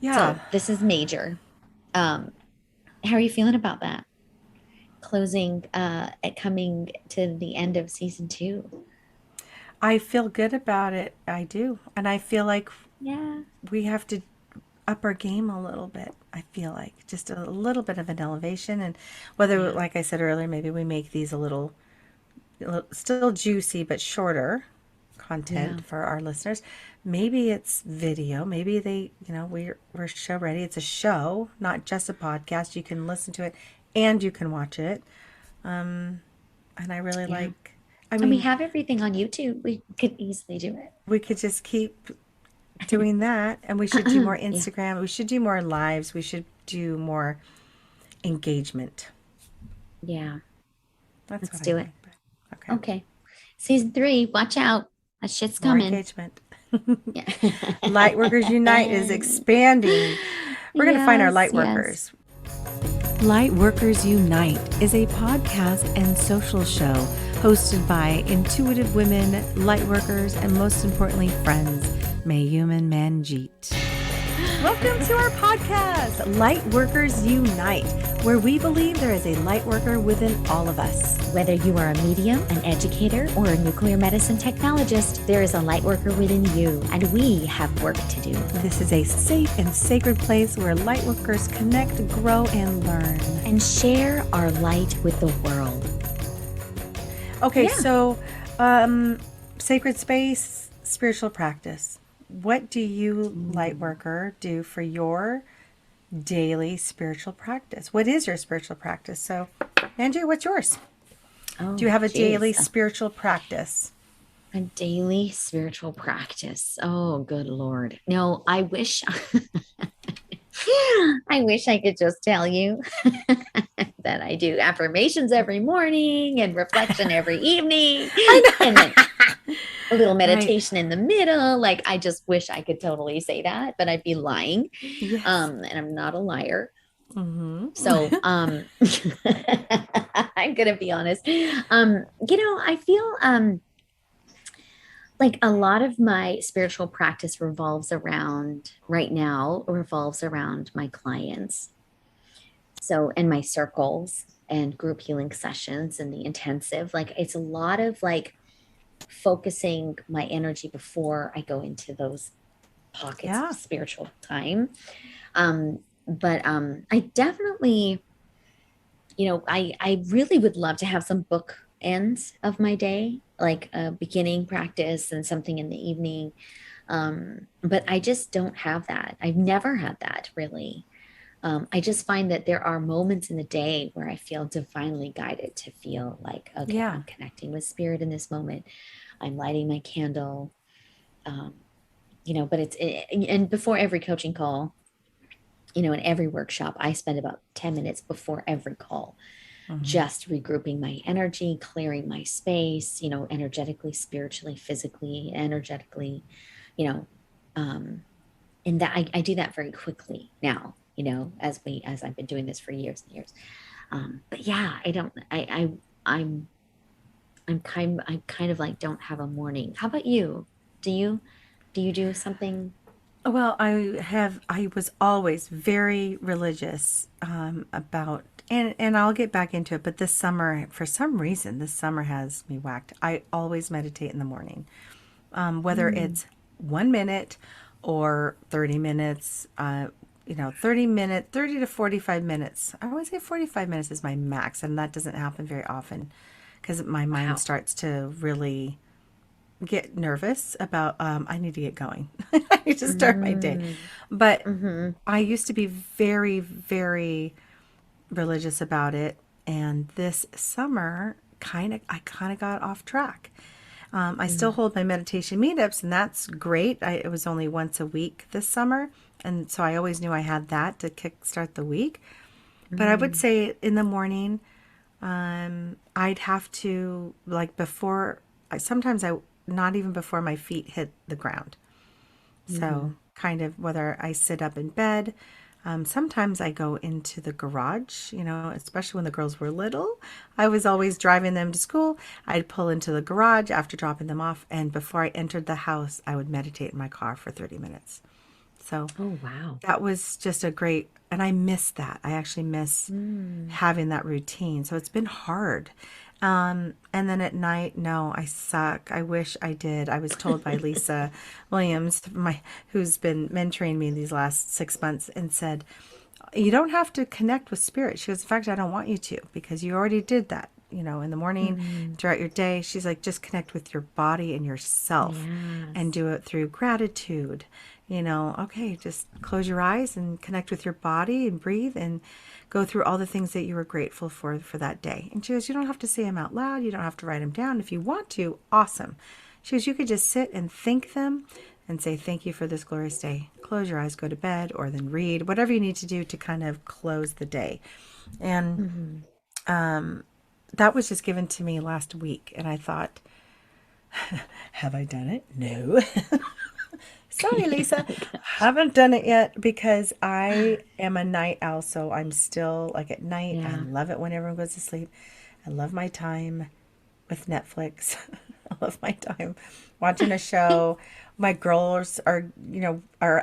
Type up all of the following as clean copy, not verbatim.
Yeah. So this is major. How are you feeling about that? Closing, coming to the end of season two. I feel good about it. I do. And I feel like Yeah. we have to up our game a little bit. I feel like just a little bit of an elevation. And whether, Yeah. like I said earlier, maybe we make these still juicy, but shorter Yeah. content for our listeners. Maybe it's video. Maybe we're show ready. It's a show, not just a podcast. You can listen to it and you can watch it. And I really Yeah. like, I And we mean, have everything on YouTube. We could easily do it. we could just keep doing that, and we should do more Yeah. Instagram. We should do more lives. We should do more engagement. Yeah. That's Let's what I do it. think. But okay, Okay. Season three, watch out. That shit's more coming. engagement. Yeah. Lightworkers Unite is expanding. We're going to find our Yes, yes. lightworkers. Lightworkers Unite is a podcast and social show hosted by intuitive women, lightworkers, and most importantly, friends, Mayume and Manjeet. Welcome to our podcast, Lightworkers Unite, where we believe there is a lightworker within all of us. Whether you are a medium, an educator, or a nuclear medicine technologist, there is a light worker within you, and we have work to do. This is a safe and sacred place where lightworkers connect, grow, and learn. And share our light with the world. Okay, Yeah. so sacred space, spiritual practice. What do you, lightworker, do for your daily spiritual practice? What is your spiritual practice? So, Andrew, what's yours? Oh, Do you have a daily geez. spiritual practice? A daily spiritual practice. Oh, good Lord. No, I wish I wish I could just tell you that I do affirmations every morning and reflection every evening I and then know. a little Right. meditation in the middle. Like I just wish I could totally say that, but I'd be lying. Yes. And I'm not a liar. Mm-hmm. So I'm gonna be honest. I feel like a lot of my spiritual practice revolves around right now revolves around my clients. So and my circles and group healing sessions and the intensive. Like it's a lot of like focusing my energy before I go into those pockets of Yeah. spiritual time. But I definitely, I really would love to have some book ends of my day, like a beginning practice and something in the evening. But I just don't have that. I've never had that really. I just find that there are moments in the day where I feel divinely guided to feel like, okay, Yeah. I'm connecting with spirit in this moment. I'm lighting my candle. Um, but and before every coaching call, in every workshop, I spend about 10 minutes before every call, Mm-hmm. just regrouping my energy, clearing my space, energetically, spiritually, physically, energetically, you know, um, and that I do that very quickly now, as I've been doing this for years and years. But yeah, I don't, I'm, I kind of like don't have a morning. How about you? Do you do something? Well, I was always very religious about, and I'll get back into it, but this summer, for some reason, this summer has me whacked. I always meditate in the morning, whether Mm, it's 1 minute or 30 minutes, 30 to 45 minutes. I always say 45 minutes is my max, and that doesn't happen very often because my mind wow. starts to really get nervous about I need to get going. I need to start my day. Mm, But mm-hmm. I used to be very, very religious about it. And this summer, I kind of got off track. I still Mm, hold my meditation meetups, and that's great. It was only once a week this summer. And so I always knew I had that to kickstart the week. But I would mm, say in the morning, I'd have to, like before, sometimes not even before my feet hit the ground. mm-hmm. So, kind of whether I sit up in bed, sometimes I go into the garage, especially when the girls were little. I was always driving them to school. I'd pull into the garage after dropping them off. And before I entered the house, I would meditate in my car for 30 minutes. So Oh, wow. that was just a great, and I miss that. I actually miss Mm. having that routine. So it's been hard. And then at night, no, I suck. I wish I did. I was told by Lisa Williams, who's been mentoring me these last 6 months, and said, you don't have to connect with spirit. She goes, in fact, I don't want you to, because you already did that, in the morning, Mm. throughout your day. She's like, just connect with your body and yourself and Yes. do it through gratitude. Okay, just close your eyes and connect with your body and breathe and go through all the things that you were grateful for that day. And she goes, you don't have to say them out loud. You don't have to write them down. If you want to, awesome. She goes, you could just sit and think them and say, thank you for this glorious day. Close your eyes, go to bed, or then read, whatever you need to do to kind of close the day. And Hmm. that was just given to me last week. And I thought, have I done it? No. Sorry, Lisa. Haven't done it yet because I am a night owl. So I'm still like at night. I Yeah. love it when everyone goes to sleep. I love my time with Netflix. I love my time watching a show. My girls are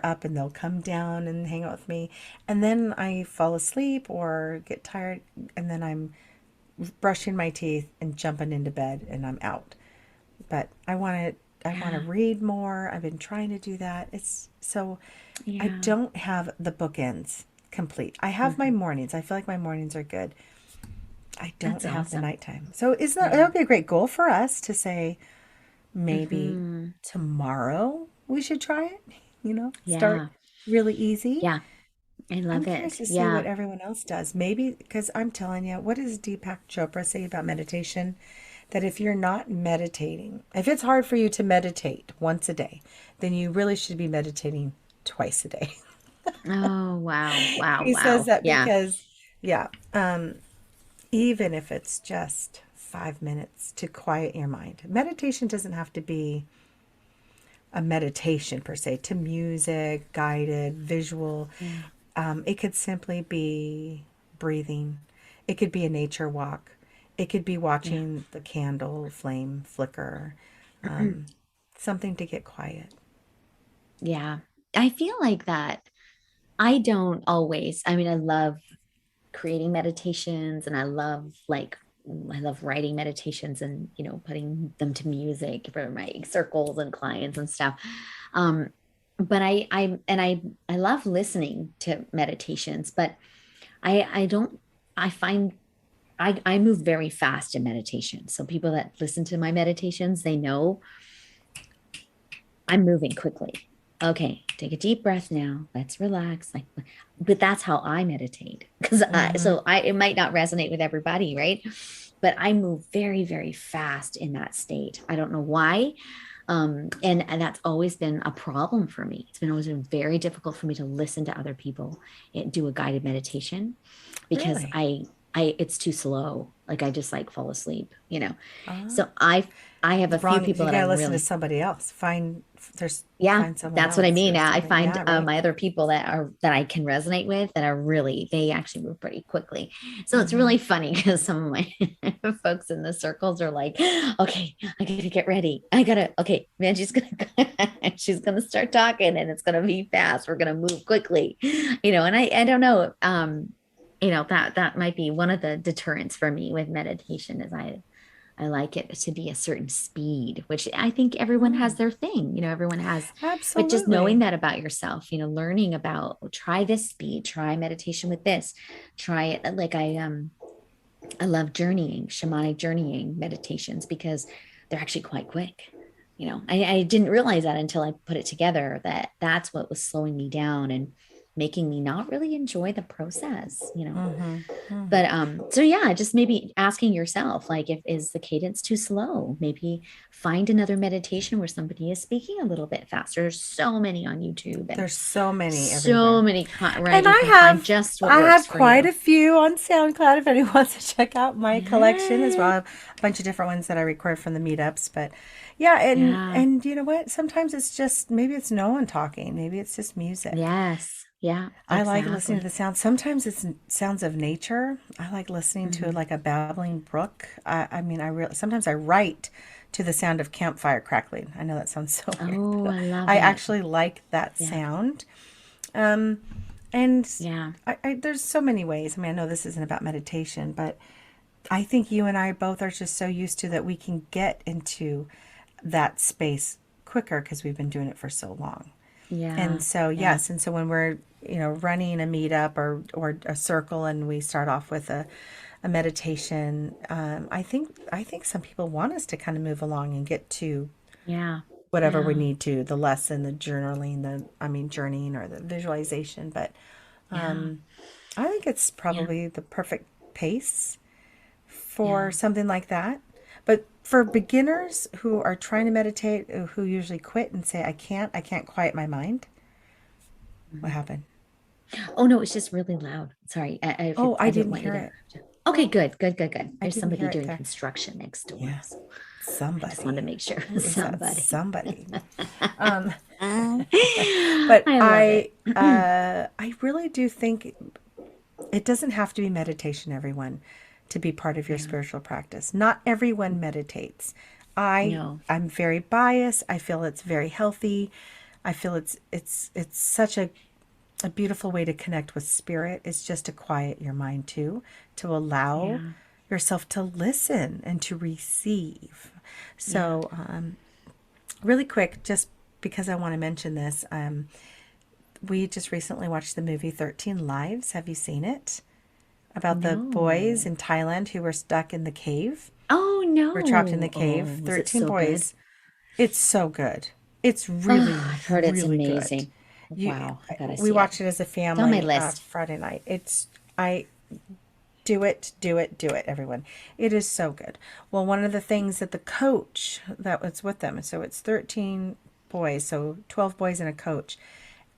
up and they'll come down and hang out with me. And then I fall asleep or get tired and then I'm brushing my teeth and jumping into bed and I'm out. But I want to Yeah. read more. I've been trying to do that. It's so I Yeah. don't have the bookends complete. I have my Hmm. mornings. I feel like my mornings are good. I don't That's have the awesome. nighttime. So is that Yeah. would be a great goal for us to say maybe Hmm. tomorrow we should try it, start Yeah. really easy. Yeah. I I'm love curious it. to see what Yeah. everyone else does. Maybe because I'm telling you, what does Deepak Chopra say about meditation? That if you're not meditating, if it's hard for you to meditate once a day, then you really should be meditating twice a day. Oh, wow. Wow. He says Wow. that Yeah. because, yeah, even if it's just 5 minutes to quiet your mind. Meditation doesn't have to be a meditation per se, to music, guided, visual. Yeah. It could simply be breathing. It could be a nature walk. It could be Yeah. watching the candle flame flicker. Something to get quiet. Yeah. I feel like that. I don't always, I mean, I love creating meditations and I love writing meditations and, putting them to music for my circles and clients and stuff. Um, but I love listening to meditations, but I don't, I find I move very fast in meditation. So people that listen to my meditations, they know I'm moving quickly. Okay, take a deep breath now. Let's relax. But that's how I meditate. Because Mm-hmm. it might not resonate with everybody, right? But I move very, very fast in that state. I don't know why. And that's always been a problem for me. It's been always been very difficult for me to listen to other people and do a guided meditation because Really? it's too slow. Like I just like fall asleep, Uh, So I have a few Wrong. people You that gotta I'm listen to really somebody else. yeah, Find someone that's what I else mean. who's I doing it. find Yeah, right. my other people that I can resonate with that are really they actually move pretty quickly. So it's Mm-hmm. really funny because some of my folks in the circles are like, "Okay, I gotta get ready. I gotta. Okay, man, she's gonna start talking, and it's gonna be fast. We're gonna move quickly, And I don't know. That might be one of the deterrents for me with meditation is I like it to be a certain speed, which I think everyone has Mm, their thing. Everyone has, but just knowing absolutely. that about yourself, learning about try this speed, try meditation with this, try it. Like I love journeying, shamanic journeying meditations because they're actually quite quick. I didn't realize that until I put it together that that's what was slowing me down and making me not really enjoy the process. Mm-hmm. But so yeah, just maybe asking yourself, like, if is the cadence too slow? Maybe find another meditation where somebody is speaking a little bit faster. There's so many on YouTube and There's so many so everywhere. many, right? And You I can find have just what I works have for quite you. a few on SoundCloud if anyone wants to check out my collection as well. Yeah. I have a bunch of different ones that I record from the meetups. But yeah, and Yeah. and you know what? Sometimes it's just maybe it's no one talking. Maybe it's just music. Yes. Yeah. I like listening to the Exactly. sound. Sometimes it's sounds of nature. I like listening to Hmm. like a babbling brook. I mean, sometimes I write to the sound of campfire crackling. I know that sounds so weird, Oh, but I love I it. actually like that Yeah. sound. Um, and Yeah. there's so many ways. I mean, I know this isn't about meditation, but I think you and I both are just so used to that we can get into that space quicker because we've been doing it for so long. And Yeah. so, Yeah. yes, and so when we're, running a meetup or a circle and we start off with a meditation, I think some people want us to kind of move along and get to Yeah. whatever we Yeah. need to, the lesson, the journaling, journeying or the visualization. But Yeah. I think it's Yeah. probably the perfect pace for Yeah. something like that. But for beginners who are trying to meditate, who usually quit and say, I can't quiet my mind, what Mhm. happened? Oh no, it's just really loud. Sorry, Oh, I I didn't didn't want you hear to it. interrupt you. Okay, good, good, good, good. I There's didn't somebody hear it doing there. construction next door. Yeah, So I just wanted to somebody. make sure. Who is that Somebody. somebody? Um, but I love it. I really do think it doesn't have to be meditation, everyone, to be part of your Yeah. spiritual practice. Not everyone meditates. No. I'm very biased. I feel it's very healthy. I feel it's such a beautiful way to connect with spirit is just to quiet your mind too, to allow Yeah. yourself to listen and to receive. Yeah. So, really quick, just because I want to mention this, we just recently watched the movie 13 Lives. Have you seen it? About the boys No. in Thailand who were stuck in the cave, Oh were trapped in the no. cave. Oh, was it 13 so good? boys. It's so good. It's really, Oh, I've heard it's really good. amazing. You, Wow, I gotta we see it. watched it as a It's on my family list. Friday night. I do it, do it, do it, everyone. It is so good. Well, one of the things that the coach that was with them, so it's 13 boys, so 12 boys and a coach,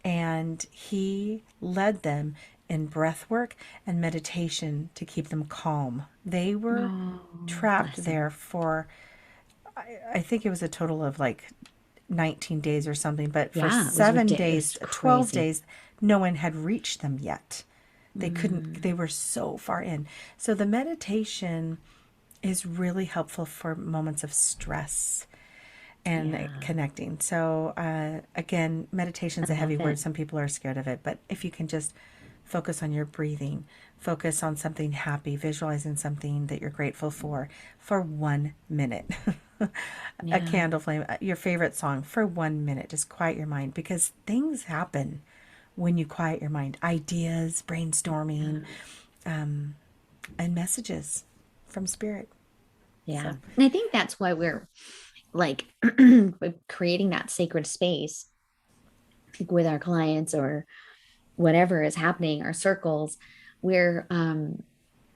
and he led them in breath work and meditation to keep them calm. They were Oh, trapped bless him. there for, I think it was a total of like 19 days or something, but for Yeah, it was 7 days, ridiculous, 12 crazy. days, no one had reached them yet. They couldn't, Mm, they were so far in. So the meditation is really helpful for moments of stress and yeah, connecting. So, again, meditation's a I heavy love word. it. Some people are scared of it, but if you can just focus on your breathing, focus on something happy, visualizing something that you're grateful for 1 minute. A Yeah, candle flame, your favorite song for 1 minute. Just quiet your mind because things happen when you quiet your mind. Ideas, brainstorming, yeah, and messages from spirit. yeah. So, And I think that's why we're like creating that sacred space with our clients or whatever is happening, our circles, where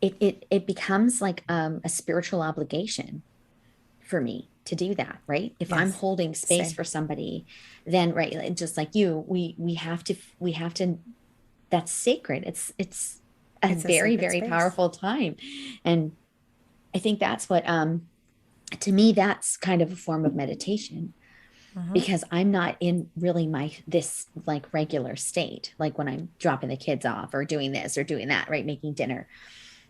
it becomes like a spiritual obligation for me to do that, right? If I'm yes, holding space same. for somebody, then right, like, just like you, we have to that's sacred. It's a It's a very, sacred very space. powerful time. And I think that's what to me that's kind of a form of meditation Hmm. because I'm not in really my this like regular state, like when I'm dropping the kids off or doing this or doing that, right? Making dinner.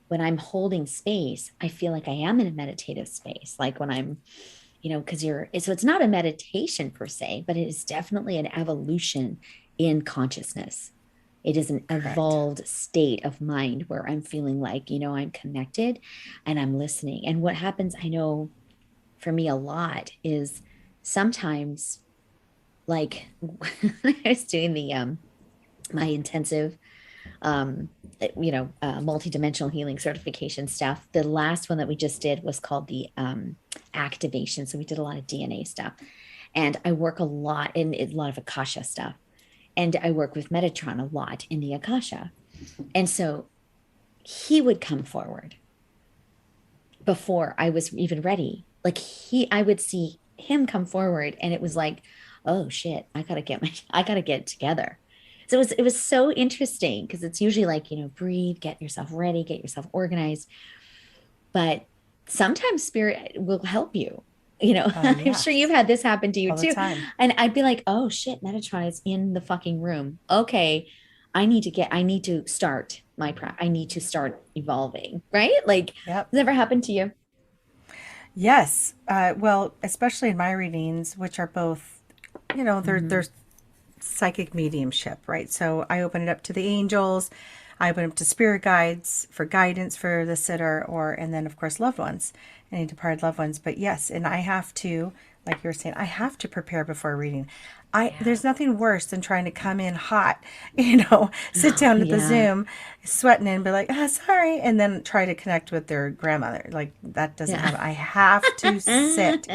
When I'm holding space, I feel like I am in a meditative space. Like when I'm, because so it's not a meditation per se, but it is definitely an evolution in consciousness. It is an Correct. evolved state of mind where I'm feeling like, I'm connected and I'm listening. And what happens, I know for me a lot is sometimes like when I was doing the my intensive multi-dimensional healing certification stuff. The last one that we just did was called the activation. So we did a lot of DNA stuff. And I work a lot in a lot of Akasha stuff. And I work with Metatron a lot in the Akasha. And so he would come forward before I was even ready. Like I would see him come forward and it was like, oh shit, I gotta get it together. So it was so interesting because it's usually like, breathe, get yourself ready, get yourself organized. But sometimes spirit will help you. I'm sure you've Yes, had this happen to you all the too. time. And I'd be like, oh shit, Metatron is in the fucking room. Okay. I need to start I need to start evolving, right? Like, Yep. has ever happened to you? Yes. Well, especially in my readings, which are both, they're Mhm. psychic mediumship, right? So I open it up to the angels. I open up to spirit guides for guidance for the sitter, and then of course loved ones, any departed loved ones. But yes, and I have to, like you were saying, I have to prepare before reading. Yeah. There's nothing worse than trying to come in hot, sit Oh, down at the yeah. Zoom, sweating and be like, sorry, and then try to connect with their grandmother. Like that doesn't Yeah. happen. I have to sit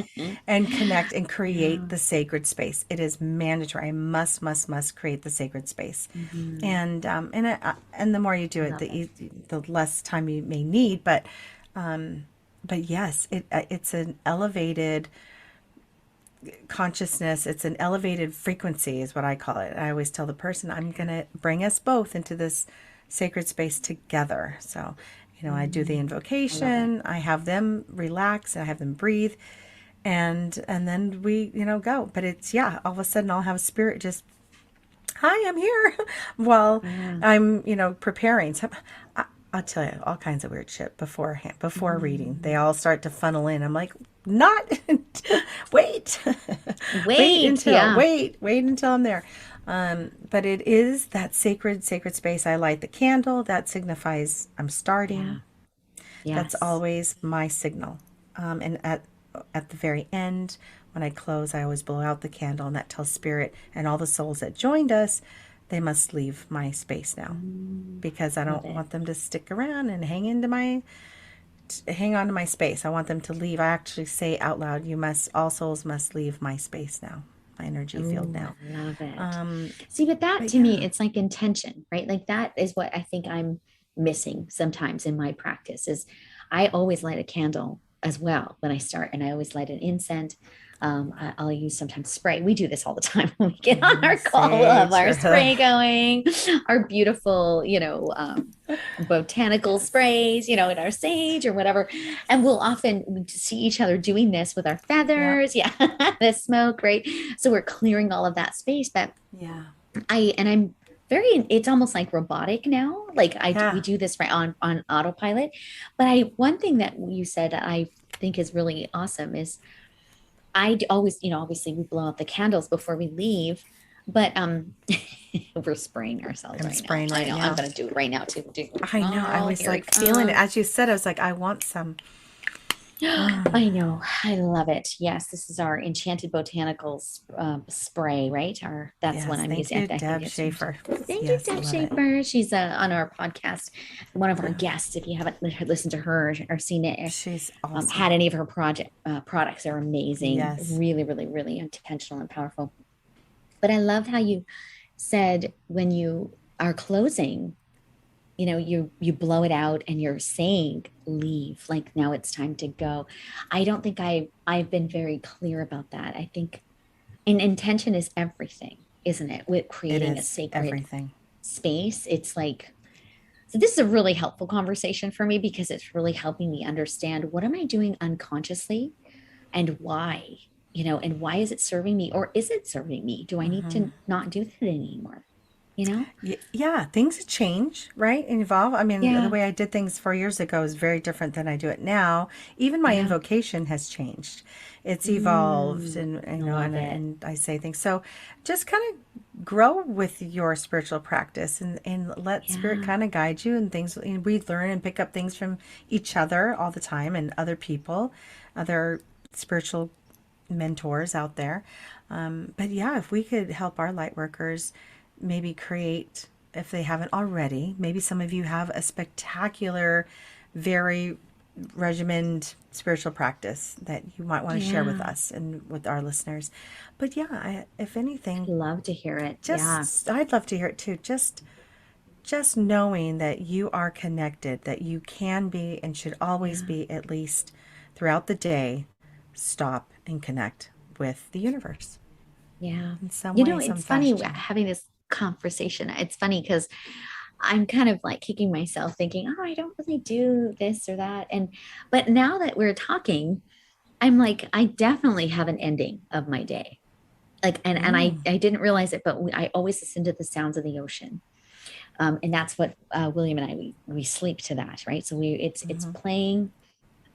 and connect and create Yeah. the sacred space. It is mandatory. I must create the sacred space. Hmm. And the more you do it, Love it. the less time you may need. But yes, it's an elevated consciousness. It's an elevated frequency, is what I call it. I always tell the person, I'm gonna bring us both into this sacred space together. So, I do the I love it. invocation. I have them relax. I have them breathe, and then we go. But it's, yeah, all of a sudden I'll have spirit just, hi, I'm here, while Yeah. I'm preparing. So I'll tell you all kinds of weird shit beforehand, before reading. They Mm. all start to funnel in. I'm like, not, wait, Wait. Yeah. wait until I'm there. But it is that sacred space. I light the candle. That signifies I'm Yeah. starting. That's Yes. always my signal. And at the very end, when I close, I always blow out the candle, and that tells spirit and all the souls that joined us, they must leave my space now, Mm. because I Love don't it. want them to stick around and hang on to my space. I want them to leave. I actually say out loud, all souls must leave my space now, my energy field Oh, I now. love it. Um, See, but that but to me, yeah, it's like intention, right? Like that is what I think I'm missing sometimes in my practice is I always light a candle as well when I start, and I always light an incense. I'll use sometimes spray. We do this all the time when we get on our call. We'll have sage. our spray going, our beautiful, botanical sprays, in our sage or whatever. And we'll often see each other doing this with our Yep. feathers. Yeah, the smoke, right? So we're clearing all of that space. But Yeah. I'm very, it's almost like robotic now. Like we Yeah. do this right on autopilot. But one thing that you said that I think is really awesome is always, obviously we blow out the candles before we leave, but we're spraying ourselves I'm right now. spraying I right know. I'm now. gonna do it right now too. I know. I Oh, was here like it feeling it. comes. As you said, I was like, I want some. I know. I love it. Yes, this is our enchanted botanicals spray, right? That's what Yes. I'm Thank using. you, I think Deb it's Schaefer. thank you, Yes, I Deb love it. Schaefer. She's on our podcast, one of our guests. If you haven't listened to her or seen it, She's awesome. had any of her products, are amazing. Yes. Really, really, really intentional and powerful. But I love how you said when you are closing, you blow it out and you're saying leave, like now it's time to go. I don't think I've been very clear about that. I think an intention is everything, isn't it, with It creating a is sacred everything. space. It's like, so this is a really helpful conversation for me because it's really helping me understand what am I doing unconsciously and why, and why is it serving me, or is it serving me? Do I need to not do that anymore, Yeah, things change, right? And evolve. I mean, the yeah. way I did things 4 years ago is very different than I do it now. Even my Yeah. invocation has changed. It's evolved, Mm, and I love it. and I say things. So just kind of grow with your spiritual practice, and let spirit Yeah. kind of guide you, and things. And we learn and pick up things from each other all the time, and other people, other spiritual mentors out there. But yeah, if we could help our light workers maybe create, if they haven't already, maybe some of you have a spectacular, very regimented spiritual practice that you might want to share with Yeah. us and with our listeners. But yeah, if I'd anything, love to hear it. Yeah. I'd love to hear it too. Just knowing that you are connected, that you can be and should always Yeah. be, at least throughout the day, stop and connect with the universe Yeah. in some way, some It's funny fashion. having this conversation. It's funny because I'm kind of like kicking myself thinking, oh, I don't really do this or that. But now that we're talking, I'm like, I definitely have an ending of my day. Like, and Mm, I didn't realize it, but I always listen to the sounds of the ocean. And that's what William and I, we sleep to that, right? So it's playing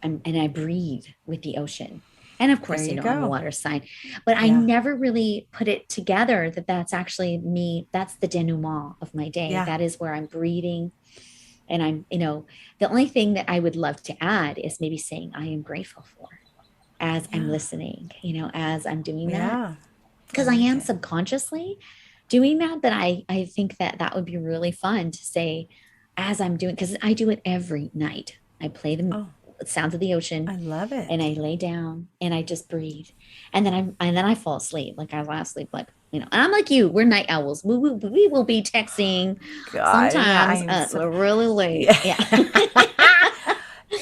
and I breathe with the ocean. And of There course, you I'm a go. water sign, but I Yeah. never really put it together that that's actually me. That's the denouement of my day. Yeah. That is where I'm breathing. And the only thing that I would love to add is maybe saying I am grateful for as I'm Yeah. listening, as I'm doing that. Yeah. I Because I like am it. subconsciously doing that, but I think that that would be really fun to say as I'm doing, because I do it every night. I play the Oh, sounds of the ocean I love and it. I lay down and I just breathe. And then I fall asleep. Like I fall asleep, like, and I'm like you, we're night owls. We will be texting God, yeah, sometimes I'm so really late. yeah.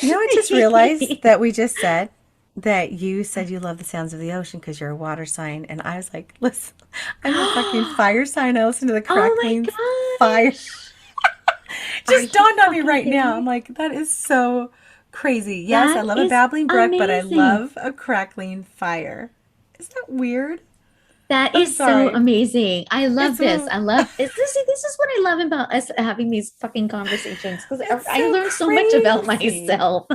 Yeah. I just realized that we just said that you said you love the sounds of the ocean because you're a water sign, and I was like, listen, I'm a fucking fire sign. I listen to the Oh my crackling fire. gosh. Are Just you dawned on me fucking right kidding now. I'm me? like, that is so crazy. Yes, I That love a is babbling brook, but I amazing. love a crackling fire. Is that weird? That I'm is so sorry. amazing. I love It's this. I love this is what I love about us having these fucking conversations because it's I so learned so much about crazy. myself.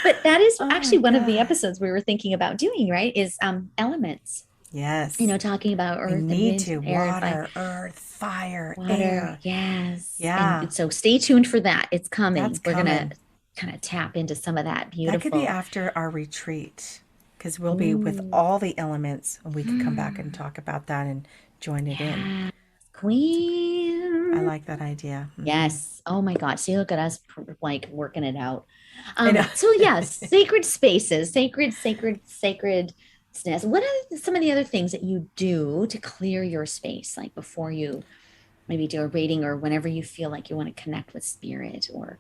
But that is Oh my actually one of the God. episodes we were thinking about doing, right? Is elements. Yes. Talking about We earth and need wind to and air and fire. water, earth, fire, Water, air. yes. Yeah, And so stay tuned for that. It's that's coming. We're gonna coming. kind of tap into some of that That could be beautiful. after our retreat because we'll be with Ooh. all the elements and we could come back and Hmm. talk about that and join it in. Yes, I queen. like that idea. Yes. Oh my God. See, look at us like working it out. I know. So yes, sacred spaces, sacredness. What are some of the other things that you do to clear your space, like before you maybe do a reading or whenever you feel like you want to connect with spirit or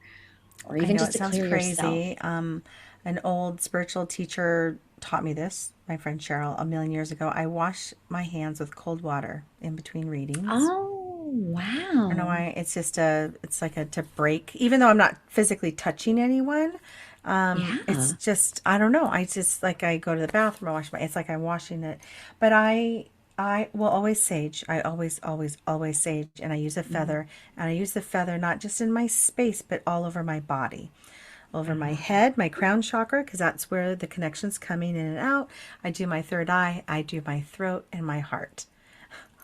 I even know just it to sounds clear yourself? crazy. An old spiritual teacher taught me this, my friend Cheryl, a million years ago. I wash my hands with cold water in between readings. Oh, I don't know wow. why. It's like a to break, even though I'm not physically touching anyone. It's Yeah. just, I don't know. I just like, I go to the bathroom, I wash my, it's like I'm washing it. But I will always sage. I always sage. And I use a Mm. feather. And I use the feather not just in my space, but all over my body, over my Ah. head, my crown chakra, because that's where the connection's coming in and out. I do my third eye, I do my throat and my heart.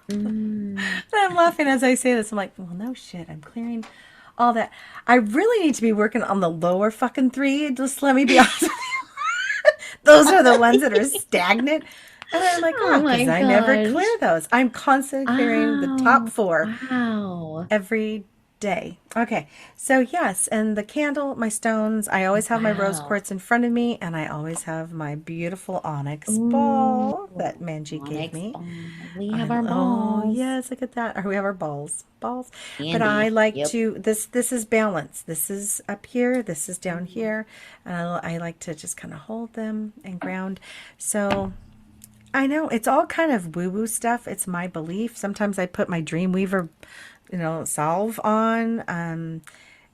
Mm. And I'm laughing as I say this. I'm like, well, no shit. I'm clearing all that. I really need to be working on the lower fucking three. Just let me be honest. Those are the ones that are stagnant. And I'm like, Oh oh, because my I never clear gosh. those. I'm constantly clearing the top Oh, four wow. every day. Okay. So, yes. And the candle, my stones, I always have my rose Wow. quartz in front of me. And I always have my beautiful onyx Ooh, ball that Manjeet gave onyx me. ball. We have I our oh balls. yes, look at that. Or we have our balls. But I Andy. like Yep. to this is balance. This is up here. This is down Mm. here, and I like to just kind of hold them and ground. So I know it's all kind of woo woo stuff. It's my belief. Sometimes I put my Dreamweaver, salve on.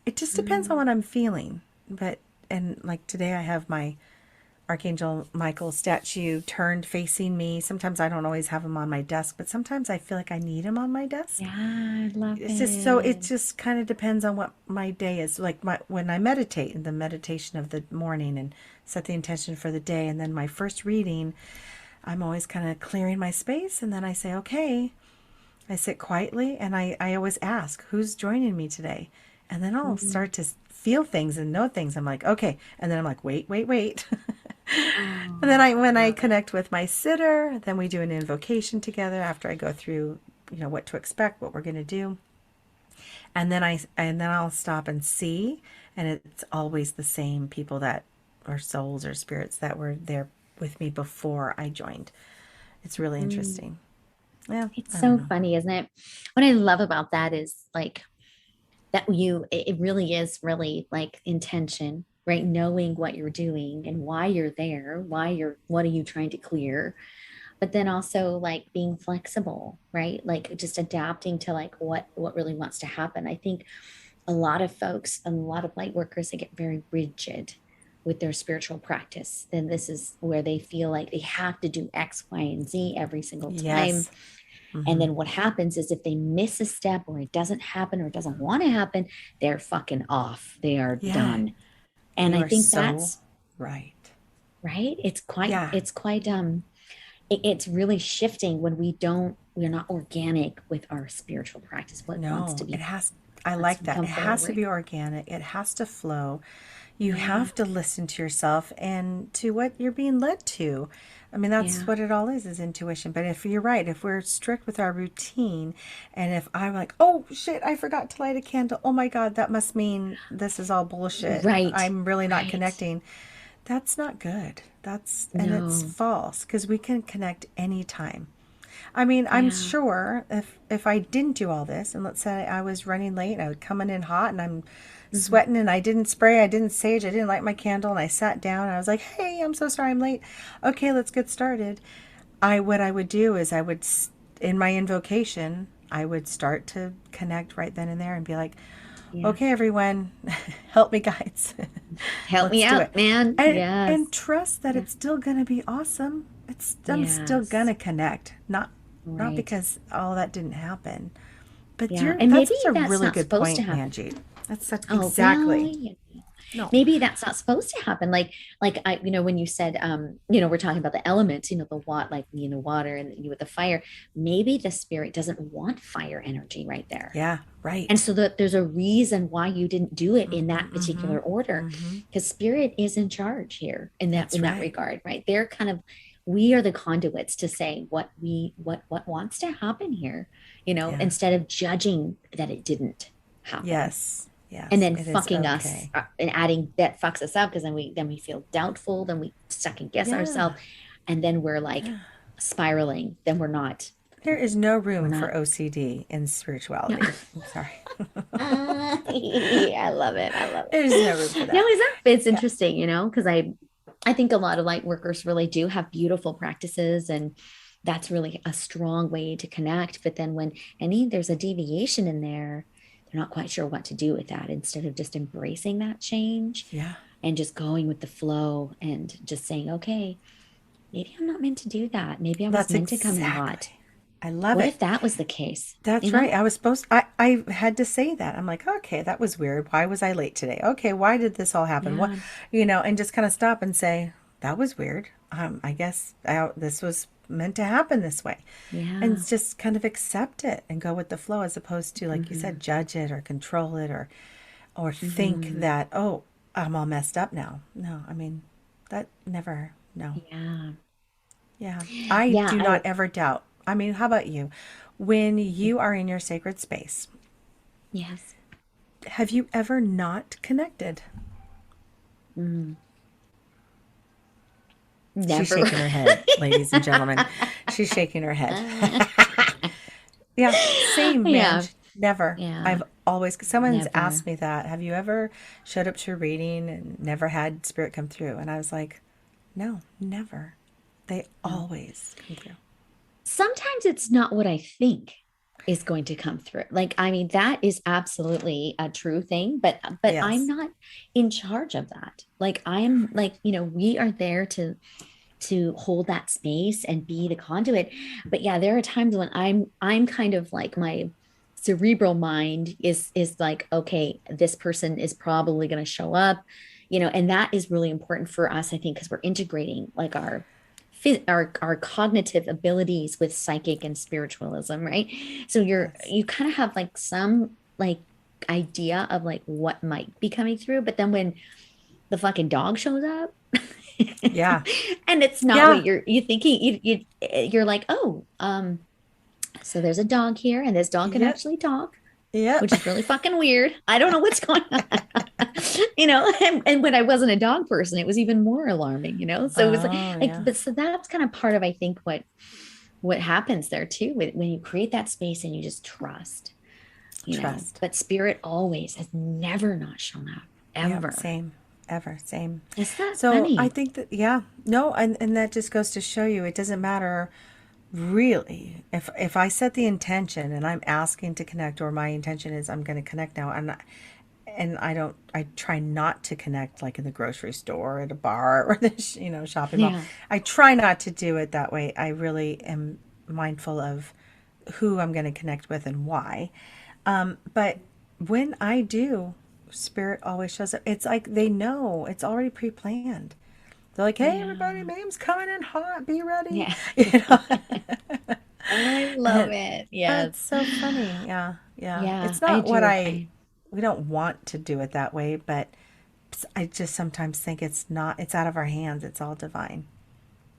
It just depends on Mm. what I'm feeling. But and like today, I have my Archangel Michael statue turned facing me. Sometimes I don't always have him on my desk, but sometimes I feel like I need him on my desk. Yeah, I love It's just so it it. just kind of depends on what my day is. Like my when I meditate in the meditation of the morning and set the intention for the day and then my first reading, I'm always kind of clearing my space and then I say, "Okay." I sit quietly and I always ask, "Who's joining me today?" And then I'll Mm. start to feel things and know things. I'm like, "Okay." And then I'm like, "Wait, wait, wait." And then Oh, when I love it. connect with my sitter, then we do an invocation together after I go through, what to expect, what we're going to do. And then I'll stop and see, and it's always the same people that or souls or spirits that were there with me before I joined. It's really Mm. interesting. Yeah, It's I don't so know. funny, isn't it? What I love about that is like that it really is really like intention, right? Knowing what you're doing and why you're there, what are you trying to clear? But then also like being flexible, right? Like just adapting to like what really wants to happen. I think a lot of folks, a lot of light workers, they get very rigid with their spiritual practice. Then this is where they feel like they have to do X, Y, and Z every single time. Yes. And Hmm. then what happens is if they miss a step or it doesn't happen or it doesn't want to happen, they're fucking off. They are Yeah, done. And you I are think so that's Right. right? Yeah. It's really shifting when we're not organic with our spiritual practice. What wants No, to it be has, I wants like to that. come It has to forward. be organic. It has to flow. You Yeah, have to listen to yourself and to what you're being led to. I mean, that's yeah, what it all is intuition. But if you're right, if we're strict with our routine, and if I'm like, oh shit, I forgot to light a candle. Oh my God, that must mean this is all bullshit. right, I'm really not right. connecting. That's not good. And it's No, false because we can connect anytime. I mean, I'm yeah, sure if I didn't do all this, and let's say I was running late, and I would come in hot, and I'm hmm, sweating, and I didn't spray, I didn't sage, I didn't light my candle, and I sat down, and I was like, "Hey, I'm so sorry, I'm late. Okay, let's get started." What I would do is in my invocation, I would start to connect right then and there, and be like, yeah. "Okay, everyone, help me, guides. Help me Let's do out, it." man. And Yes, trust that yeah, it's still gonna be awesome. I'm still yes, gonna connect. Not right. because all that didn't happen. But Yeah, and that's maybe such a that's really not good supposed to point, happen. Manjeet. That's such Oh, well, exactly. yeah. No. Maybe that's not supposed to happen. Like I, when you said, we're talking about the elements, the water and you with the fire. Maybe the spirit doesn't want fire energy right there. Yeah, And right. so that there's a reason why you didn't do it in Mm-hmm, that mm-hmm, particular order, mm-hmm. because spirit is in charge here That's in that right. regard, right? They're kind of we are the conduits to say what wants to happen here, Yeah. instead of judging that it didn't happen Yes. and Yes. then It is fucking us okay. and adding that fucks us up because then we feel doubtful, then we second guess Yeah. ourselves, and then we're like Yeah. spiraling. Then There is no we're room not. for OCD in No. spirituality. I'm sorry. Yeah, I love it. I love There's no room for it. No, that. is that it's Yeah. interesting, because I think a lot of light workers really do have beautiful practices, and that's really a strong way to connect. But then when there's a deviation in there, they're not quite sure what to do with that. Instead of just embracing that change Yeah. and just going with the flow and just saying, okay, maybe I'm not meant to do that. Maybe I was That's meant to come in exactly. hot. I love What it. if that was the case? That's right. I had to say that. I'm like, okay, that was weird. Why was I late today? Okay, why did this all happen? Yeah. And just kind of stop and say, that was weird. I guess this was meant to happen this way. And Yeah. just kind of accept it and go with the flow as opposed to, like you said, Hmm. judge it or control it or think Hmm. that, oh, I'm all messed up now. No, I mean, that never, no. Yeah. Yeah. I Yeah. do I, not ever doubt. I mean, how about you? When you are in your sacred space, yes. have you ever not connected? Mm. She's Never. shaking her head, ladies and gentlemen. She's shaking her head. Yeah, same, man. Yeah. Never. Yeah. I've always, someone's asked Never. me that. Have you ever showed up to a reading and never had spirit come through? And I was like, no, never. They No. always come through. Sometimes it's not what I think is going to come through. Like, I mean, that is absolutely a true thing, but I'm Yes. not in charge of that. Like, I'm like, we are there to hold that space and be the conduit. But yeah, there are times when I'm kind of like my cerebral mind is like, okay, this person is probably going to show up, and that is really important for us, I think, because we're integrating like our cognitive abilities with psychic and spiritualism, right? So Yes. you kind of have like some like idea of like what might be coming through, but then when the fucking dog shows up Yeah. and it's not what Yeah. you thinking, you're like, oh, so there's a dog here and this dog can Yep. actually talk, Yep. which is really fucking weird. I don't know what's going on. And when I wasn't a dog person, it was even more alarming, so it was Oh, like, yeah. but so that's kind of part of, I think, what happens there too when you create that space and you just trust, Trust. but spirit always has never not shown up Yep. ever. Same. Ever. Same. Isn't that So I funny? think that, yeah. No, and that just goes to show you it doesn't matter really. If I set the intention and I'm asking to connect, or my intention is I'm going to connect now, and I try not to connect like in the grocery store, at a bar, or the shopping mall. Yeah. I try not to do it that way. I really am mindful of who I'm going to connect with and why. But when I do, spirit always shows up. It's like they know it's already pre-planned. They're like, hey, everybody, Yeah. Mayume's coming in hot. Be ready. Yeah. You know? I love And it. it's Yes. so funny. Yeah. Yeah. Yeah, It's I not what do. I we don't want to do it that way, but I just sometimes think it's not, it's out of our hands. It's all divine.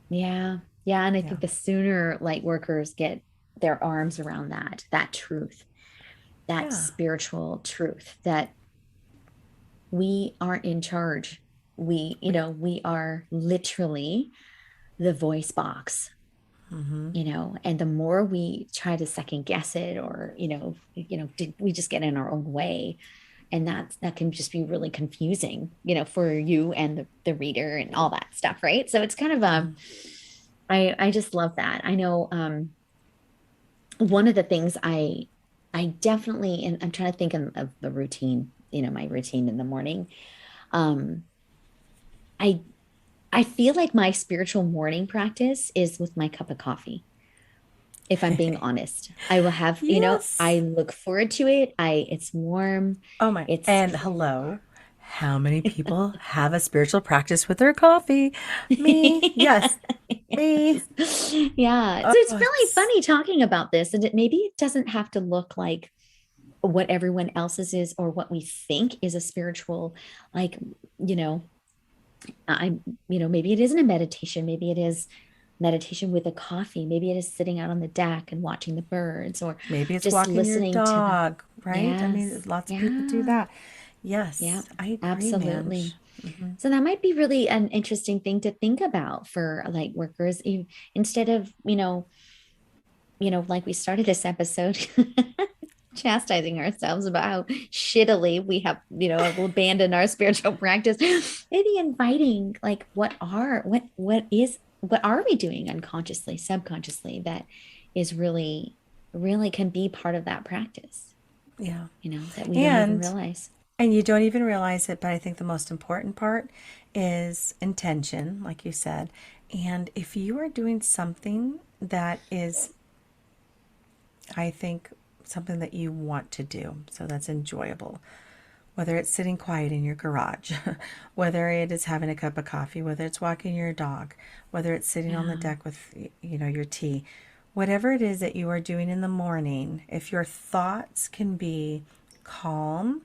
Yeah. Yeah, and I Yeah. think the sooner light workers get their arms around that truth, that Yeah. spiritual truth that we aren't in charge. We, We are literally the voice box, mm-hmm. and the more we try to second guess it or, we just get in our own way. And that can just be really confusing, for you and the reader and all that stuff, right? So it's kind of Mm-hmm. I just love that. I know one of the things I definitely, and I'm trying to think of the routine, my routine in the morning. Um, I I feel like my spiritual morning practice is with my cup of coffee. If I'm being honest, I will have, I Yes. look forward to it. It's warm. Oh my. It's And hello. How many people have a spiritual practice with their coffee? Me. Yes. Me. Yeah. So Oh, it's really it's, funny talking about this. And maybe it doesn't have to look like what everyone else's is or what we think is a spiritual, like, you know, maybe it isn't a meditation. Maybe it is meditation with a coffee. Maybe it is sitting out on the deck and watching the birds or maybe it's just walking your listening to the, dog, right? I mean, yes. lots of people do Yeah. that. Yeah. Yes, I agree, man. Absolutely. Mm-hmm. So that might be really an interesting thing to think about for light workers, instead of, like we started this episode chastising ourselves about how shittily we have, abandoned our spiritual practice. Maybe inviting like what are we doing unconsciously, subconsciously that is really, really can be part of that practice, Yeah. that we don't even And realize. and you don't even realize it, but I think the most important part is intention, like you said. And if you are doing something that is, I think, something that you want to do, so that's enjoyable, whether it's sitting quiet in your garage, whether it is having a cup of coffee, whether it's walking your dog, whether it's sitting on the Yeah. deck with, your tea, whatever it is that you are doing in the morning, if your thoughts can be calm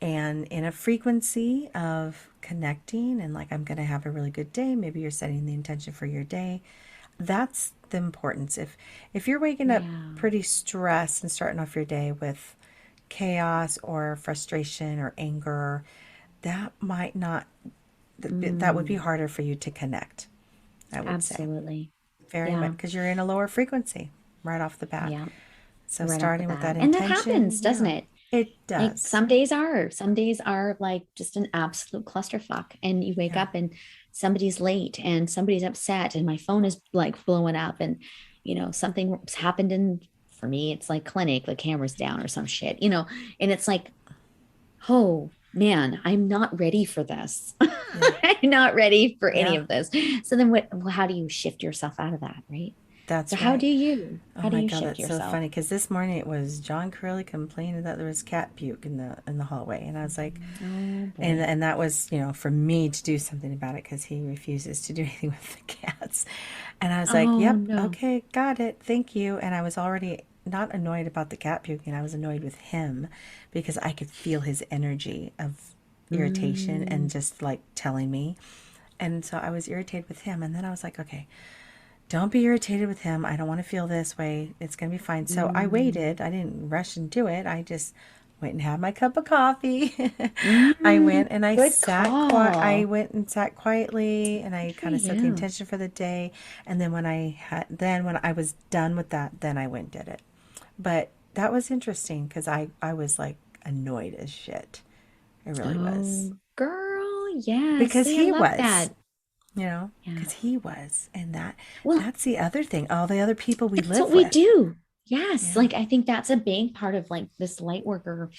and in a frequency of connecting and like, I'm going to have a really good day, maybe you're setting the intention for your day. That's the importance. If you're waking up Yeah. pretty stressed and starting off your day with chaos or frustration or anger, that might not, that would be Mm, harder for you to connect, I would say. absolutely. Very much, Yeah. because you're in a lower frequency right off the bat. Yeah. So Right off the starting with bat. that And that happens, intention, doesn't yeah, it? it Like does. some days are like just an absolute clusterfuck. And you wake Yeah. up and somebody's late and somebody's upset and my phone is like blowing up and something's happened in, for me, it's like clinic, the camera's down or some shit, and it's like, oh man, I'm not ready for this. Yeah. I'm not ready for any Yeah. of this. So then how do you shift yourself out of that, right? So That's how right. do you Oh how do my you God, shift that's so yourself? funny. Because this morning it was John Curley complaining that there was cat puke in the hallway, and I was like, Oh and boy. and that was, for me to do something about it because he refuses to do anything with the cats, and I was like, Oh yep, no. okay, got it, thank you. And I was already not annoyed about the cat puking. I was annoyed with him because I could feel his energy of irritation and Mm, just like telling me, and so I was irritated with him. And then I was like, okay, don't be irritated with him. I don't want to feel this way. It's going to be fine. So I mm, waited. I didn't rush and do it. I just went and had my cup of coffee. I mm. went and I Good sat quiet. I call. went and sat quietly and I Good for kind of set the you. intention for the day. And then when I was done with that, then I went and did it. But that was interesting because I was like annoyed as shit. I really was. Oh, girl. Yes. Because See, I he love was, that. because Yeah. he was. And Well, that's the other thing. All the other people we that's what live we with. do. Yes. Yeah. Like I think that's a big part of like this light worker,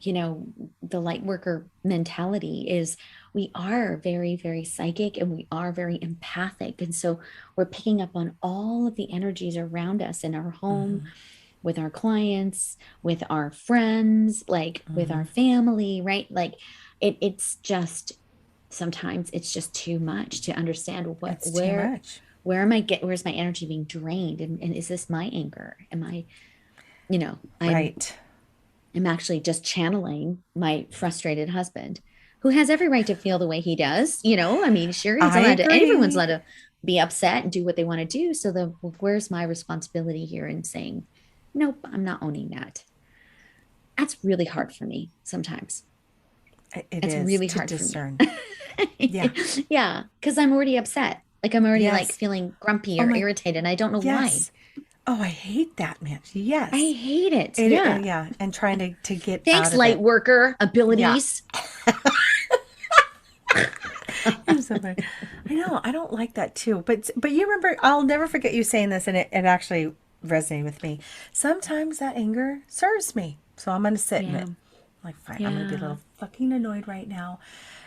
you know, the light worker mentality is we are very, very psychic and we are very empathic. And so we're picking up on all of the energies around us in our home, Mm-hmm. with our clients, with our friends, like with Mm-hmm. our family, right? Like it's just sometimes it's just too much to understand It's too much. where's my energy being drained, and is this my anger? Am I, Right. I'm actually just channeling my frustrated husband, who has every right to feel the way he does. I mean, sure, he's I allowed to, everyone's agree. allowed to be upset and do what they want to do. So where's my responsibility here in saying, nope, I'm not owning that. That's really hard for me sometimes. It It's is really to hard for me. discern. Yeah. Yeah, because I'm already upset. Like I'm already like Yes. feeling grumpy Oh or my, irritated. And I don't know why. yes. Oh, I hate that, man. I Yes. hate it. Yeah. Yeah. And trying to get Thanks, out of it. Lightworker Yeah. abilities. You're so funny. I know. I don't like that too. But you remember, I'll never forget you saying this, and it actually resonated with me. Sometimes that anger serves me. So I'm going to sit in Yeah. it. Like, fine, I'm going to be a Yeah. little fucking annoyed right now.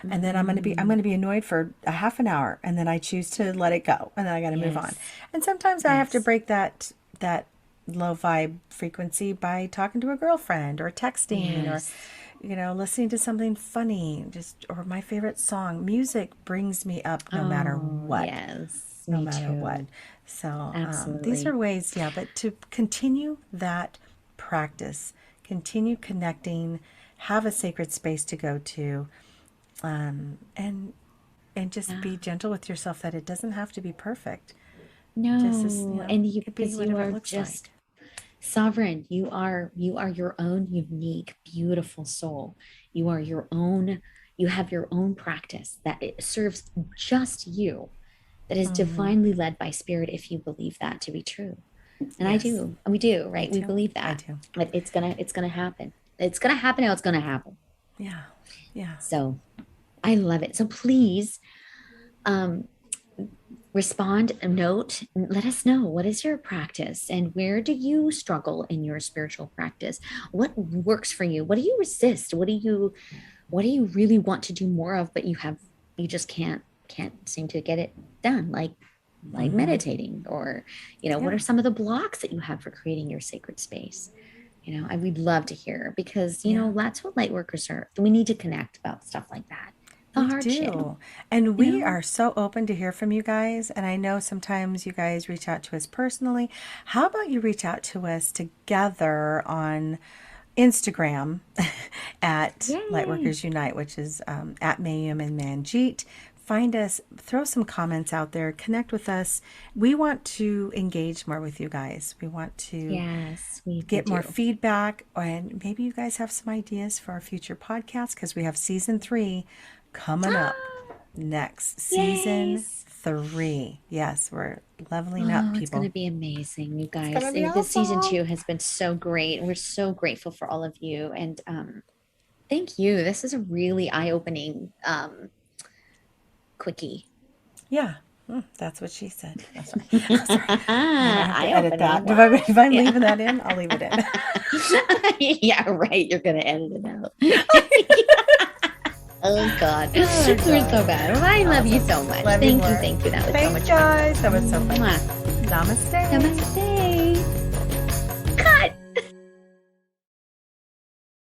And then I'm going to be annoyed for a half an hour, and then I choose to let it go, and then I got to move on. Yes. And sometimes I have to Yes. break that low vibe frequency by talking to a girlfriend or texting or Yes. listening to something funny, just or my favorite song. Music brings me up no matter Oh, what, yes. no Me matter what. too. So these are Absolutely. ways, yeah. But to continue that practice, continue connecting, have a sacred space to go to, and just Yeah. be gentle with yourself that it doesn't have to be perfect. Just as No, and it could be because you whatever it are looks just like. sovereign. You are your own unique, beautiful soul. You are your own, you have your own practice that it serves just you, that is divinely led by spirit, if you believe that to be true. And I Yes, do. We do, me right? We too. believe I that. do. But it's gonna happen. It's gonna happen how it's gonna happen. Yeah, yeah. So I love it. So please um respond, note, let us know, what is your practice and where do you struggle in your spiritual practice? What works for you? What do you resist? What do you really want to do more of, but you just can't seem to get it done, like meditating, or what Yeah. are some of the blocks that you have for creating your sacred space? I would love to hear, because Yeah. that's what light workers are. We need to connect about stuff like that, the We hard shit. do. And you we know are so open to hear from you guys. And I know sometimes you guys reach out to us personally. How about you reach out to us together on Instagram at Yay. Lightworkers Unite, which is at Mayume and Manjeet. Find us, throw some comments out there, connect with us. We want to engage more with you guys. We want to Yes, we get more do. feedback, and maybe you guys have some ideas for our future podcast because we have season 3 coming up next. Yay. Season 3. Yes, we're leveling up, Oh, it's going people. to be amazing, you It's guys. gonna be This season awesome. 2 has been so great. We're so grateful for all of you. And thank you. This is a really eye-opening quickie. Yeah, that's what she said. That's right. I'm sorry. I might have to edit Eye-opening. that. Wow. If I'm Yeah. leaving that in, I'll leave it in. Yeah, right. You're going to edit it out. Oh, God. Oh, We're so God. bad. Well, I love you Awesome. so much. Love you Thank you. more. Thank you. That was so Thanks, much fun. guys. That was so fun. Mwah. Namaste. Namaste.